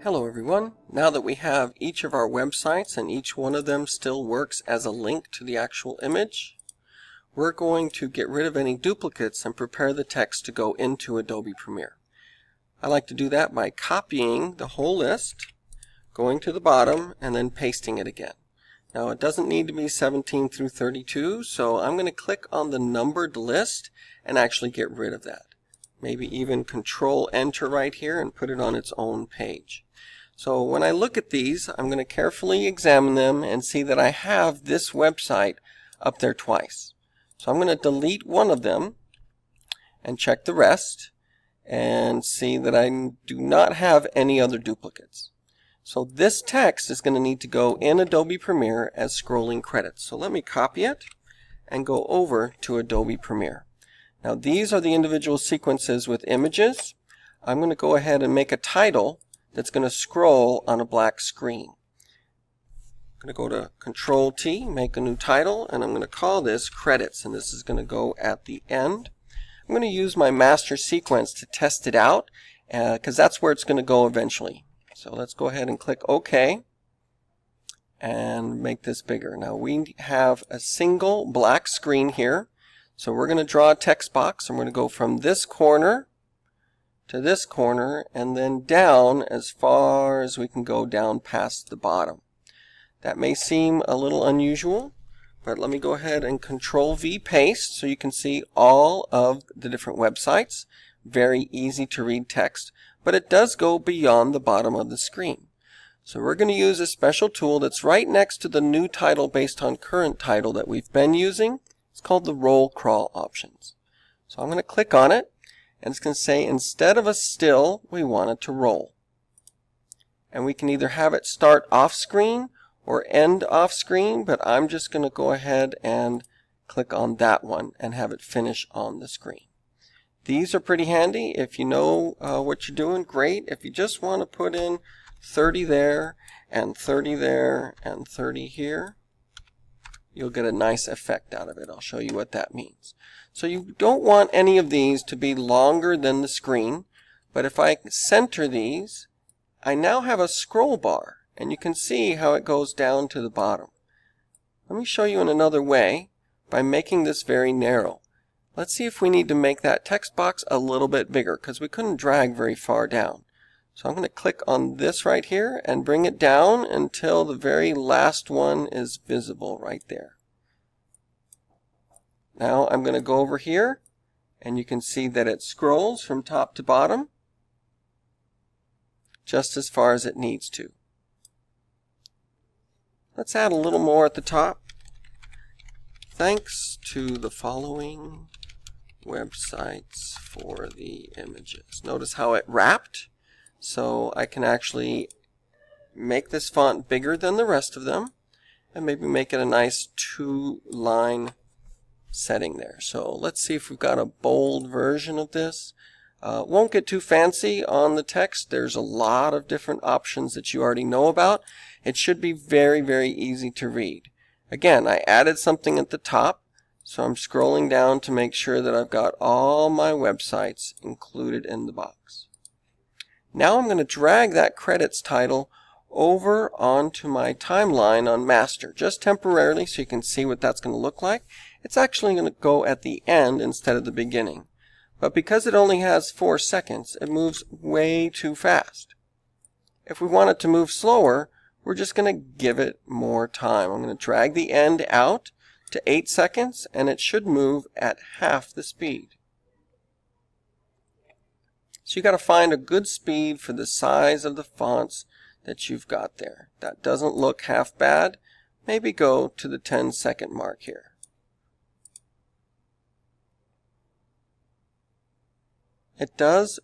Hello everyone. Now that we have each of our websites and each one of them still works as a link to the actual image, we're going to get rid of any duplicates and prepare the text to go into Adobe Premiere. I like to do that by copying the whole list, going to the bottom, and then pasting it again. Now it doesn't need to be 17 through 32, so I'm going to click on the numbered list and actually get rid of that. Maybe even Control Enter right here and put it on its own page. So when I look at these, I'm going to carefully examine them and see that I have this website up there twice. So I'm going to delete one of them and check the rest and see that I do not have any other duplicates. So this text is going to need to go in Adobe Premiere as scrolling credits. So let me copy it and go over to Adobe Premiere. Now these are the individual sequences with images. I'm going to go ahead and make a title that's going to scroll on a black screen. I'm going to go to Control T, make a new title, and I'm going to call this Credits, and this is going to go at the end. I'm going to use my master sequence to test it out because that's where it's going to go eventually. So let's go ahead and click OK and make this bigger. Now we have a single black screen here. So we're going to draw a text box. I'm going to go from this corner to this corner and then down as far as we can go down past the bottom. That may seem a little unusual, but let me go ahead and Control V paste so you can see all of the different websites. Very easy to read text, but it does go beyond the bottom of the screen. So we're going to use a special tool that's right next to the new title based on current title that we've been using. It's called the Roll Crawl options. So I'm going to click on it, and it's going to say instead of a still, we want it to roll. And we can either have it start off screen or end off screen, but I'm just going to go ahead and click on that one and have it finish on the screen. These are pretty handy. If you know what you're doing, great. If you just want to put in 30 there and 30 there and 30 here, you'll get a nice effect out of it. I'll show you what that means. So you don't want any of these to be longer than the screen, but if I center these, I now have a scroll bar, and you can see how it goes down to the bottom. Let me show you in another way by making this very narrow. Let's see if we need to make that text box a little bit bigger because we couldn't drag very far down. So I'm going to click on this right here and bring it down until the very last one is visible right there. Now I'm going to go over here and you can see that it scrolls from top to bottom just as far as it needs to. Let's add a little more at the top. Thanks to the following websites for the images. Notice how it wrapped. So I can actually make this font bigger than the rest of them and maybe make it a nice 2-line setting there. So let's see if we've got a bold version of this. Won't get too fancy on the text. There's a lot of different options that you already know about. It should be very, very easy to read. Again, I added something at the top, so I'm scrolling down to make sure that I've got all my websites included in the box. Now I'm going to drag that credits title over onto my timeline on master, just temporarily so you can see what that's going to look like. It's actually going to go at the end instead of the beginning. But because it only has 4 seconds, it moves way too fast. If we want it to move slower, we're just going to give it more time. I'm going to drag the end out to 8 seconds, and it should move at half the speed. So you got to find a good speed for the size of the fonts that you've got there. That doesn't look half bad. Maybe go to the 10-second mark here. It does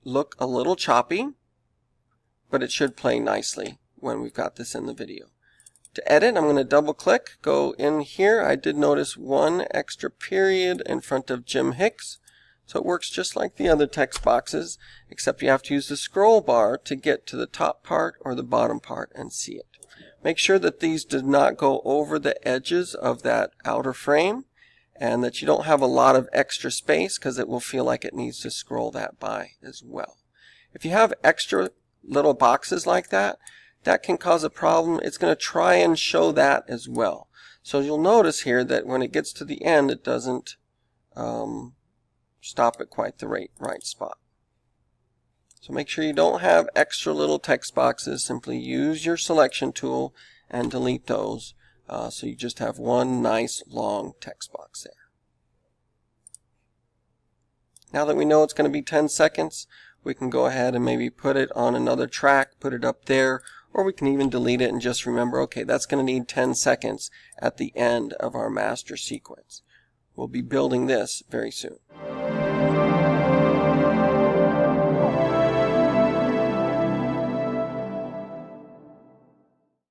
look a little choppy, but it should play nicely when we've got this in the video. To edit, I'm going to double click, go in here. I did notice one extra period in front of Jim Hicks. So it works just like the other text boxes, except you have to use the scroll bar to get to the top part or the bottom part and see it. Make sure that these do not go over the edges of that outer frame and that you don't have a lot of extra space because it will feel like it needs to scroll that by as well. If you have extra little boxes like that, that can cause a problem. It's going to try and show that as well. So you'll notice here that when it gets to the end, it doesn't stop at quite the right spot. So make sure you don't have extra little text boxes. Simply use your selection tool and delete those. So you just have one nice long text box there. Now that we know it's going to be 10 seconds, we can go ahead and maybe put it on another track, put it up there, or we can even delete it and just remember, okay, that's going to need 10 seconds at the end of our master sequence. We'll be building this very soon.